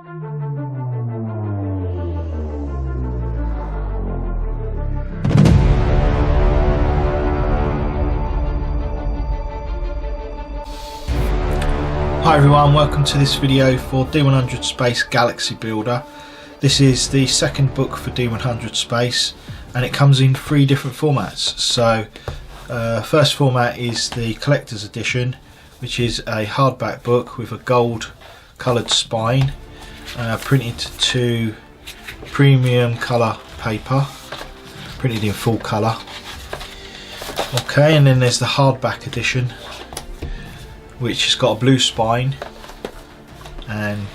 Hi everyone, welcome to this video for D100 Space Galaxy Builder. This is the second book for D100 Space and it comes in 3 different formats. So first format is the collector's edition, which is a hardback book with a gold coloured spine, printed to premium colour paper, printed in full colour. Okay, and then there's the hardback edition, which has got a blue spine and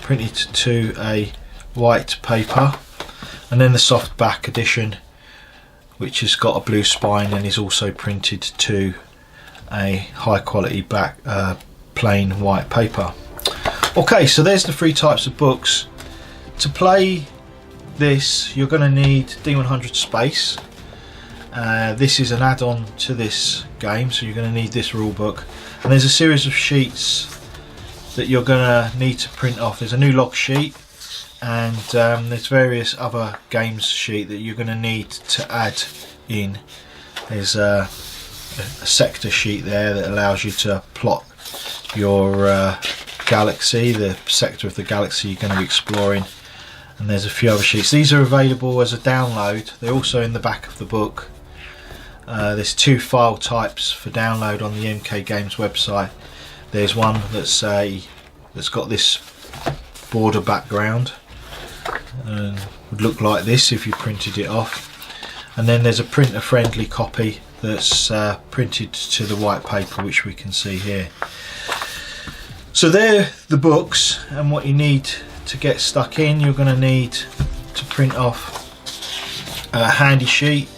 printed to a white paper, and then the softback edition, which has got a blue spine and is also printed to a high quality back plain white paper. Okay, so there's the 3 types of books. To play this, you're going to need D100 Space. This is an add-on to this game, so you're going to need this rule book. And there's a series of sheets that you're going to need to print off. There's a new log sheet, and there's various other games sheet that you're going to need to add in. There's a sector sheet there that allows you to plot your galaxy, the sector of the galaxy you're going to be exploring. And there's a few other sheets. These are available as a download. They're also in the back of the book. There's 2 file types for download on the MK Games website. There's one that's got this border background and would look like this if you printed it off, and then there's a printer friendly copy that's printed to the white paper, which we can see here. So they're the books, and what you need to get stuck in, you're going to need to print off a handy sheet,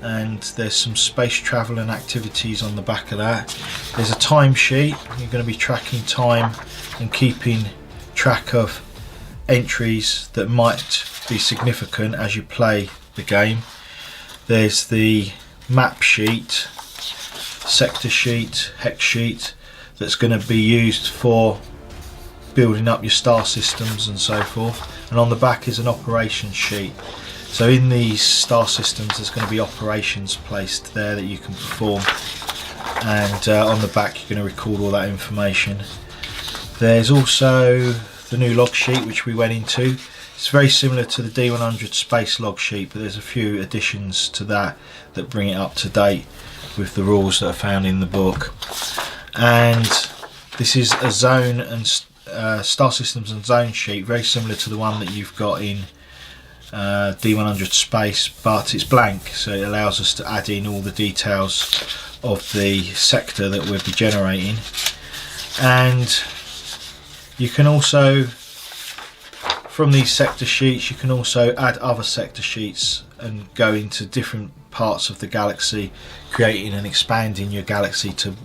and there's some space travel and activities on the back of that. There's a time sheet. You're going to be tracking time and keeping track of entries that might be significant as you play the game. There's the map sheet, sector sheet, hex sheet, that's going to be used for building up your star systems and so forth. And on the back is an operations sheet. So in these star systems there's going to be operations placed there that you can perform, and on the back you're going to record all that information. There's also the new log sheet, which we went into. It's very similar to the D100 Space log sheet, but there's a few additions to that that bring it up to date with the rules that are found in the book. And this is a zone and star systems and zone sheet, very similar to the one that you've got in D100 Space, but it's blank, so it allows us to add in all the details of the sector that we'll be generating. And you can also, from these sector sheets, you can also add other sector sheets and go into different parts of the galaxy, creating and expanding your galaxy to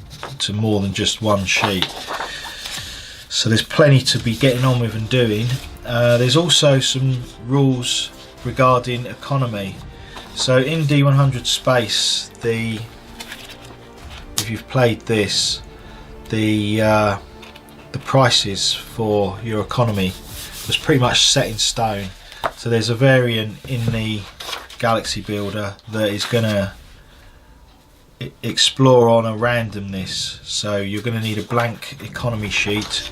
more than just one sheet. So there's plenty to be getting on with and doing. There's also some rules regarding economy. So in D100 Space, if you've played this, the prices for your economy was pretty much set in stone. So there's a variant in the Galaxy Builder that is going to explore on a randomness. So you're going to need a blank economy sheet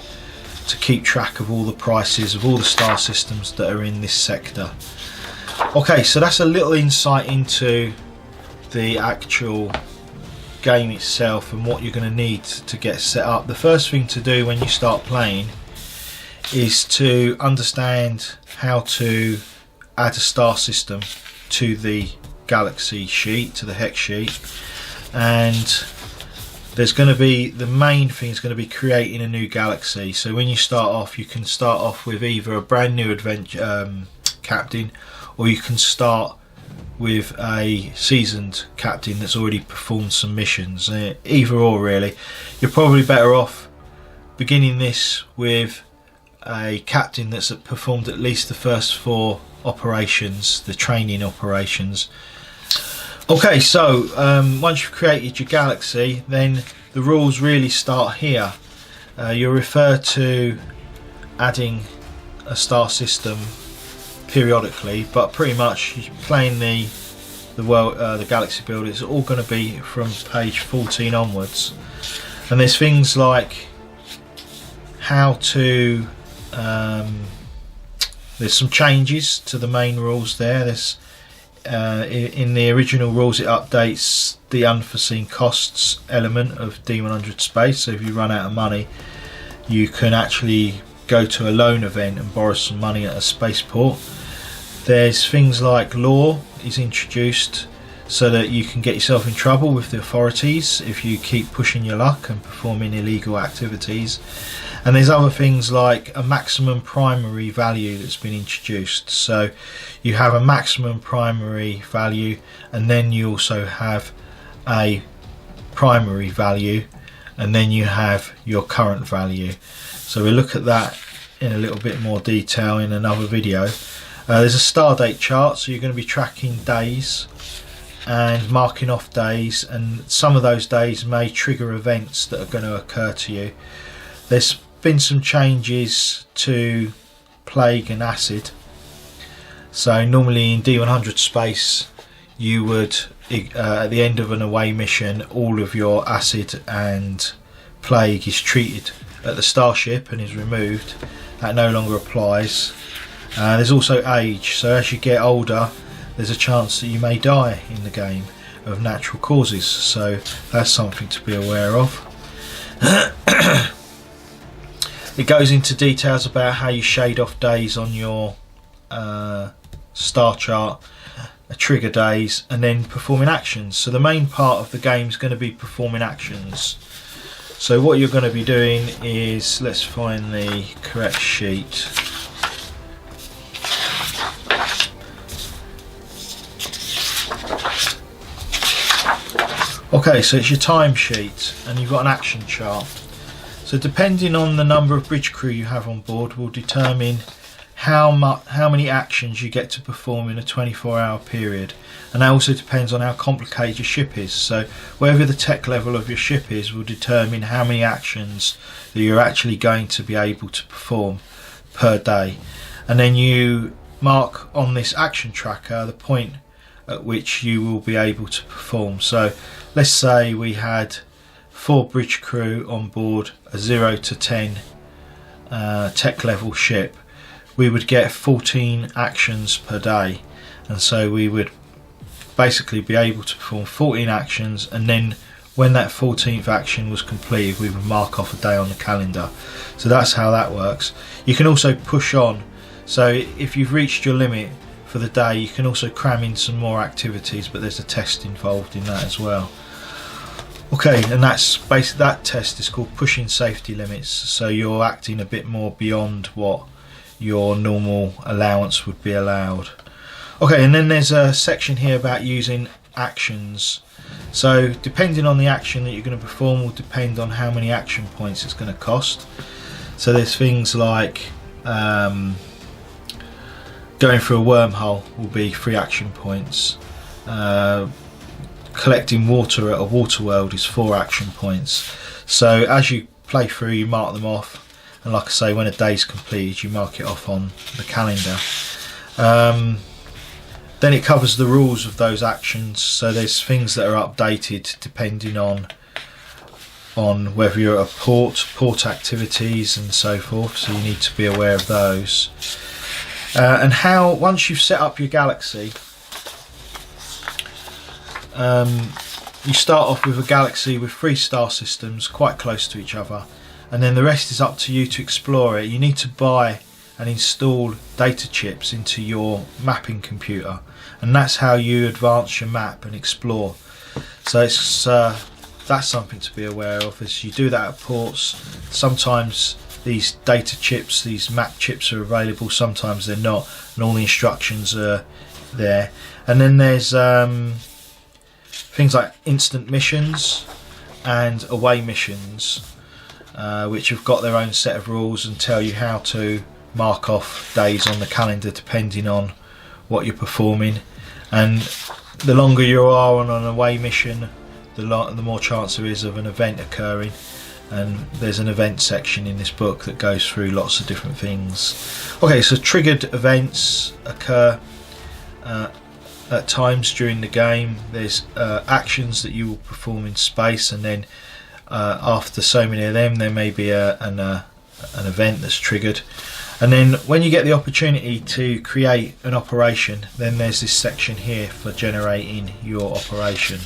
to keep track of all the prices of all the star systems that are in this sector. Okay, so that's a little insight into the actual game itself and what you're going to need to get set up. The first thing to do when you start playing is to understand how to add a star system to the galaxy sheet, to the hex sheet. And there's going to be, the main thing is going to be creating a new galaxy. So when you start off, you can start off with either a brand new adventure captain, or you can start with a seasoned captain that's already performed some missions. Either or really. You're probably better off beginning this with a captain that's performed at least the first 4 operations, the training operations. Okay, so once you've created your galaxy, then the rules really start here. You'll refer to adding a star system periodically, but pretty much playing the world, the Galaxy Builder, it's all going to be from page 14 onwards. And there's things like how to there's some changes to the main rules there. There's in the original rules it updates the unforeseen costs element of D100 Space, so if you run out of money you can actually go to a loan event and borrow some money at a spaceport. There's things like law is introduced so that you can get yourself in trouble with the authorities if you keep pushing your luck and performing illegal activities. And there's other things like a maximum primary value that's been introduced. So you have a maximum primary value, and then you also have a primary value, and then you have your current value. So we'll look at that in a little bit more detail in another video. There's a star date chart, so you're going to be tracking days and marking off days, and some of those days may trigger events that are going to occur to you. There's been some changes to plague and acid. So normally in D100 Space you would at the end of an away mission, all of your acid and plague is treated at the starship and is removed. That no longer applies. There's also age, so as you get older there's a chance that you may die in the game of natural causes, so that's something to be aware of. It goes into details about how you shade off days on your star chart, trigger days, and then performing actions. So the main part of the game is going to be performing actions. So what you're going to be doing is, let's find the correct sheet. Okay, so it's your time sheet and you've got an action chart. So depending on the number of bridge crew you have on board will determine how many actions you get to perform in a 24-hour period, and that also depends on how complicated your ship is. So whatever the tech level of your ship is will determine how many actions that you're actually going to be able to perform per day. And then you mark on this action tracker the point at which you will be able to perform. So let's say we had 4 bridge crew on board a 0 to 10 tech level ship. We would get 14 actions per day, and so we would basically be able to perform 14 actions, and then when that 14th action was completed we would mark off a day on the calendar. So that's how that works. You can also push on, so if you've reached your limit for the day you can also cram in some more activities, but there's a test involved in that as well. Okay, and that's basically, that test is called pushing safety limits, so you're acting a bit more beyond what your normal allowance would be allowed. Okay, and then there's a section here about using actions. So depending on the action that you're going to perform will depend on how many action points it's going to cost. So there's things like going through a wormhole will be 3 action points. Collecting water at a water world is 4 action points. So as you play through you mark them off, and like I say, when a day's completed you mark it off on the calendar. Then it covers the rules of those actions, so there's things that are updated depending on whether you're at a port activities and so forth, so you need to be aware of those. And how, once you've set up your galaxy, you start off with a galaxy with 3 star systems quite close to each other, and then the rest is up to you to explore it. You need to buy and install data chips into your mapping computer, and that's how you advance your map and explore. So it's that's something to be aware of, as you do that at ports. Sometimes these data chips, these map chips are available, sometimes they're not, and all the instructions are there. And then there's things like instant missions and away missions, which have got their own set of rules and tell you how to mark off days on the calendar depending on what you're performing. And the longer you are on an away mission, the more chance there is of an event occurring. and there's an event section in this book that goes through lots of different things. Okay, so triggered events occur at times during the game. There's actions that you will perform in space, and then after so many of them there may be an event that's triggered. And then when you get the opportunity to create an operation, then there's this section here for generating your operation.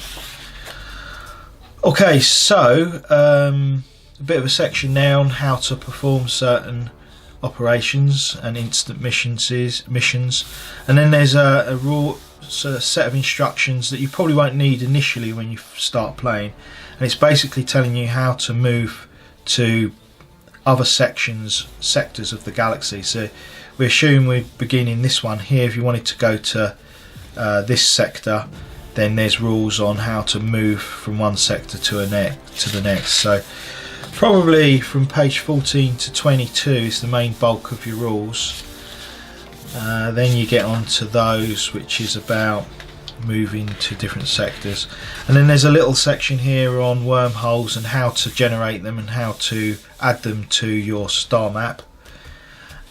Okay, so a bit of a section now on how to perform certain operations and instant missions, and then there's a raw set of instructions that you probably won't need initially when you start playing, and it's basically telling you how to move to other sectors of the galaxy. So we assume we begin in this one here. If you wanted to go to this sector, then there's rules on how to move from one sector to the next. So probably from page 14 to 22 is the main bulk of your rules. Then you get on to those, which is about moving to different sectors, and then there's a little section here on wormholes and how to generate them and how to add them to your star map,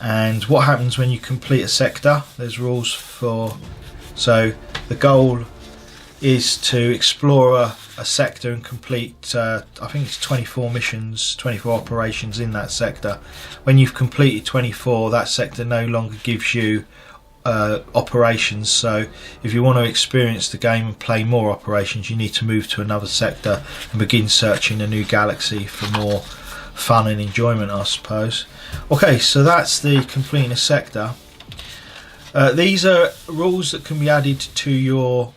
and what happens when you complete a sector. There's rules for, so the goal is to explore a sector and complete I think it's 24 missions, 24 operations in that sector. When you've completed 24, that sector no longer gives you operations, so if you want to experience the game and play more operations, you need to move to another sector and begin searching a new galaxy for more fun and enjoyment, I suppose. Okay, so that's the completing a sector. These are rules that can be added to your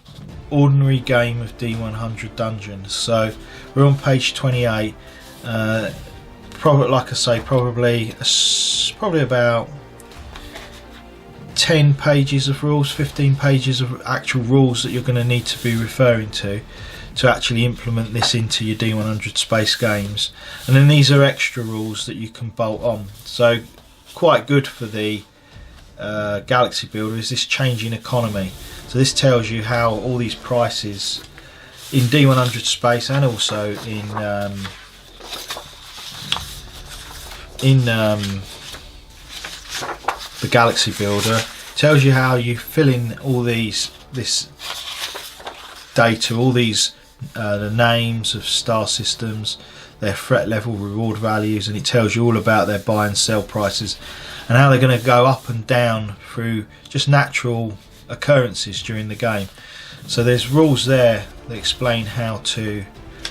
ordinary game of D100 Dungeons. So we're on page 28. Probably, like I say, probably about 10 pages of rules, 15 pages of actual rules that you're going to need to be referring to actually implement this into your D100 Space games. And then these are extra rules that you can bolt on. So quite good for the Galaxy Builder is this changing economy. So this tells you how all these prices in D100 Space and also in the Galaxy Builder, tells you how you fill in all this data, all these the names of star systems, their threat level, reward values, and it tells you all about their buy and sell prices and how they're going to go up and down through just natural occurrences during the game. So there's rules there that explain how to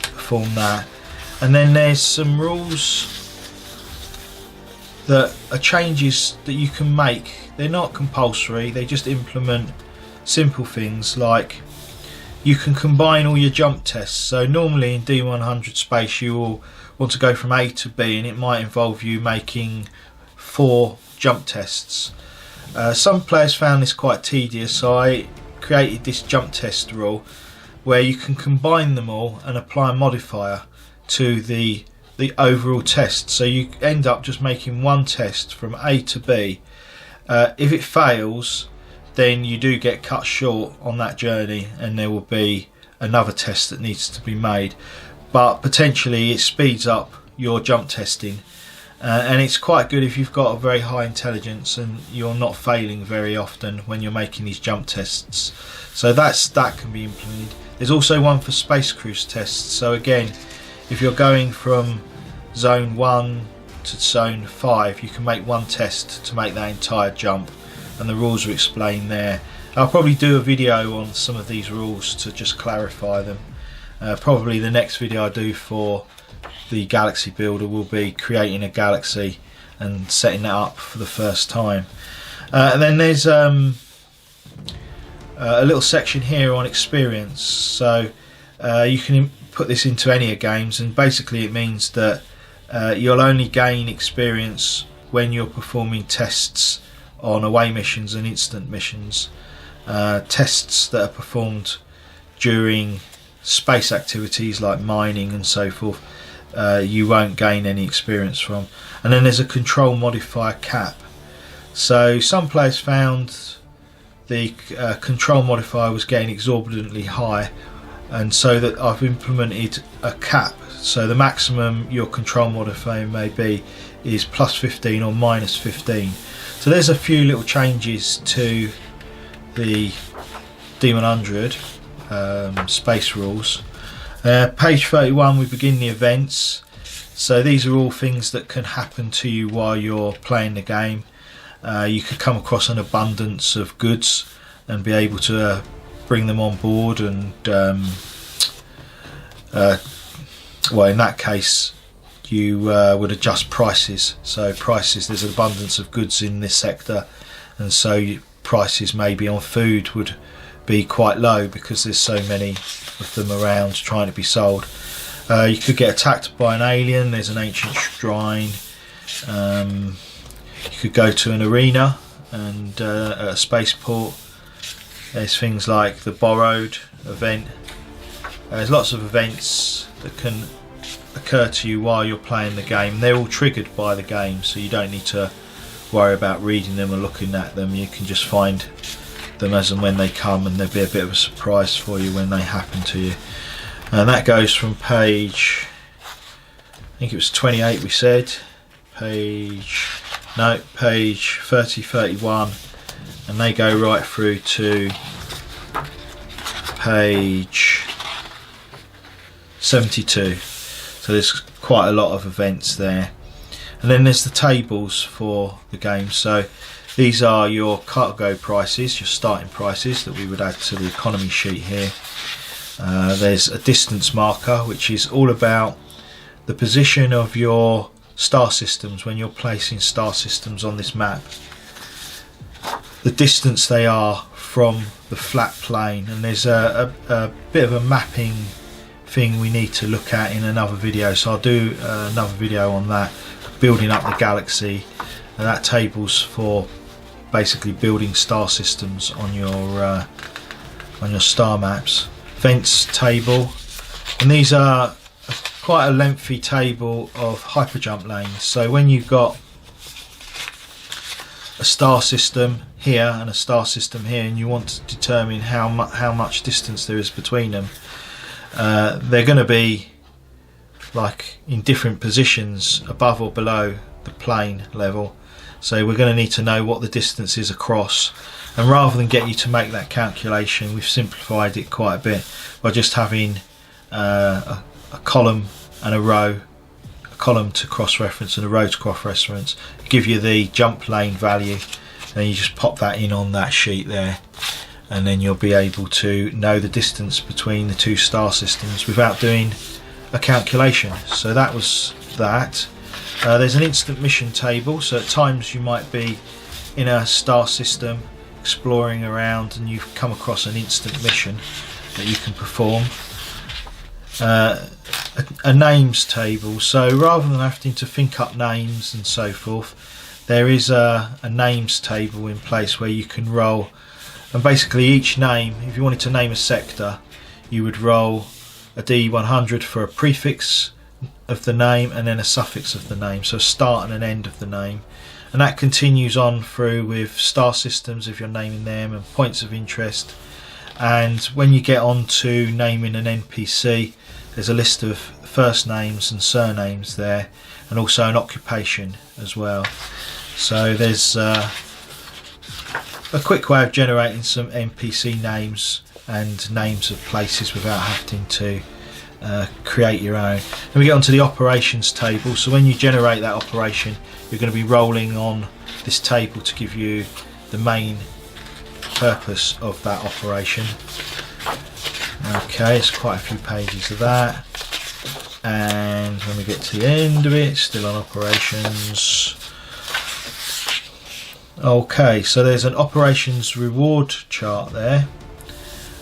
perform that, and then there's some rules that are changes that you can make. They're not compulsory, they just implement simple things like you can combine all your jump tests. So normally in D100 Space you will want to go from A to B, and it might involve you making 4 jump tests. Some players found this quite tedious, so I created this jump test rule where you can combine them all and apply a modifier to the overall test. So you end up just making one test from A to B. If it fails, then you do get cut short on that journey and there will be another test that needs to be made, but potentially it speeds up your jump testing, and it's quite good if you've got a very high intelligence and you're not failing very often when you're making these jump tests. So that can be implemented. There's also one for space cruise tests. So again, if you're going from zone 1 to zone 5, you can make one test to make that entire jump, and the rules are explained there. I'll probably do a video on some of these rules to just clarify them. Probably the next video I do for the Galaxy Builder will be creating a galaxy and setting that up for the first time. And then there's a little section here on experience. So you can put this into any of games, and basically it means that you'll only gain experience when you're performing tests on away missions and instant missions. Tests that are performed during space activities like mining and so forth, you won't gain any experience from. And then there's a control modifier cap. So some players found the control modifier was getting exorbitantly high, and so that I've implemented a cap So the maximum your control modifier may be is plus 15 or minus 15. So there's a few little changes to the D100 space rules. Page 31, we begin the events. So these are all things that can happen to you while you're playing the game. You could come across an abundance of goods and be able to bring them on board, and well, in that case you would adjust prices. So prices, there's an abundance of goods in this sector, and so prices maybe on food would be quite low because there's so many of them around trying to be sold. You could get attacked by an alien. There's an ancient shrine. You could go to an arena and at a spaceport. There's things like the borrowed event. There's lots of events that can occur to you while you're playing the game. They're all triggered by the game, so you don't need to worry about reading them or looking at them. You can just find them as and when they come, and there'll be a bit of a surprise for you when they happen to you. And that goes from page, I think it was 28 we said, page 30, 31, and they go right through to page 72. So there's quite a lot of events there. And then there's the tables for the game. So these are your cargo prices, your starting prices that we would add to the economy sheet here. There's a distance marker, which is all about the position of your star systems when you're placing star systems on this map. The distance they are from the flat plane, and there's a bit of a mapping thing we need to look at in another video, so I'll do another video on that, building up the galaxy, and that table's for basically building star systems on your star maps. Events table, and these are quite a lengthy table of hyperjump lanes. So when you've got a star system here and a star system here, and you want to determine how much distance there is between them, they're going to be like in different positions above or below the plane level. So we're going to need to know what the distance is across, and rather than get you to make that calculation, we've simplified it quite a bit by just having a column and a row, a column to cross-reference and a row to cross-reference, give you the jump lane value, and you just pop that in on that sheet there, and then you'll be able to know the distance between the two star systems without doing a calculation. So that was that. There's an instant mission table, so at times you might be in a star system exploring around and you've come across an instant mission that you can perform. A names table, so rather than having to think up names and so forth, there is a names table in place where you can roll, and basically each name, if you wanted to name a sector, you would roll a D100 for a prefix of the name and then a suffix of the name, so a start and an end of the name, and that continues on through with star systems if you're naming them, and points of interest. And when you get on to naming an NPC, there's a list of first names and surnames there, and also an occupation as well. So there's a quick way of generating some NPC names and names of places without having to create your own. Then we get onto the operations table, so when you generate that operation, you're going to be rolling on this table to give you the main purpose of that operation. Okay, it's quite a few pages of that, and when we get to the end of it, still on operations. Okay, so there's an operations reward chart there,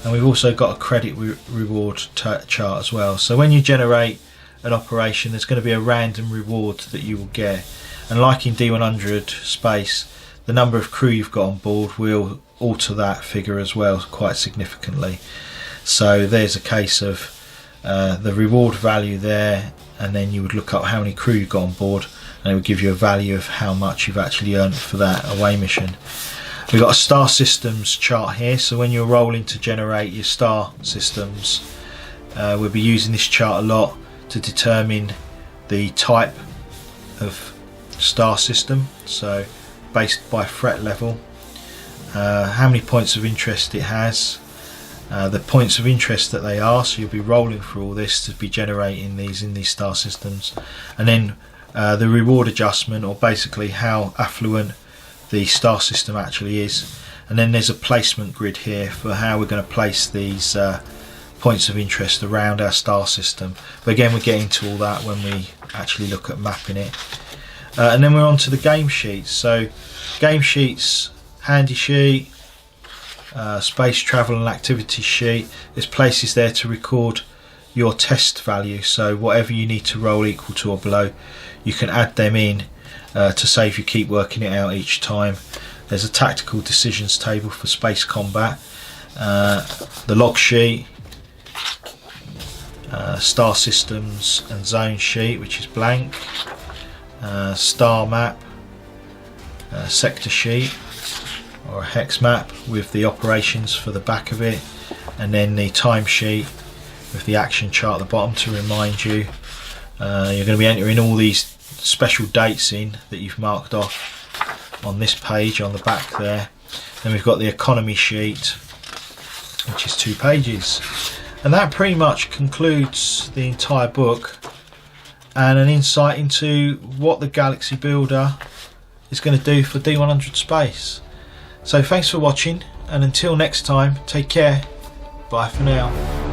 and we've also got a credit reward chart as well. So when you generate an operation, there's going to be a random reward that you will get, and like in D100 Space, the number of crew you've got on board will alter that figure as well quite significantly. So there's a case of the reward value there, and then you would look up how many crew you've got on board, and it would give you a value of how much you've actually earned for that away mission. We've got a star systems chart here, so when you're rolling to generate your star systems, we'll be using this chart a lot to determine the type of star system, so based by threat level, how many points of interest it has, the points of interest that they are, so you'll be rolling through all this to be generating these in these star systems, and then the reward adjustment, or basically how affluent the star system actually is. And then there's a placement grid here for how we're going to place these points of interest around our star system, but again we'll get into all that when we actually look at mapping it. And then we're on to the game sheets. So game sheets, handy sheet, space travel and activity sheet. There's places there to record your test value, so whatever you need to roll equal to or below, you can add them in to save you keep working it out each time. There's a tactical decisions table for space combat, the log sheet, star systems and zone sheet, which is blank, star map, sector sheet or a hex map with the operations for the back of it, and then the time sheet with the action chart at the bottom to remind you. You're going to be entering all these special dates in that you've marked off on this page on the back there. Then we've got the economy sheet, which is 2 pages, and that pretty much concludes the entire book and an insight into what the Galaxy Builder is going to do for D100 Space. So thanks for watching, and until next time, take care. Bye for now.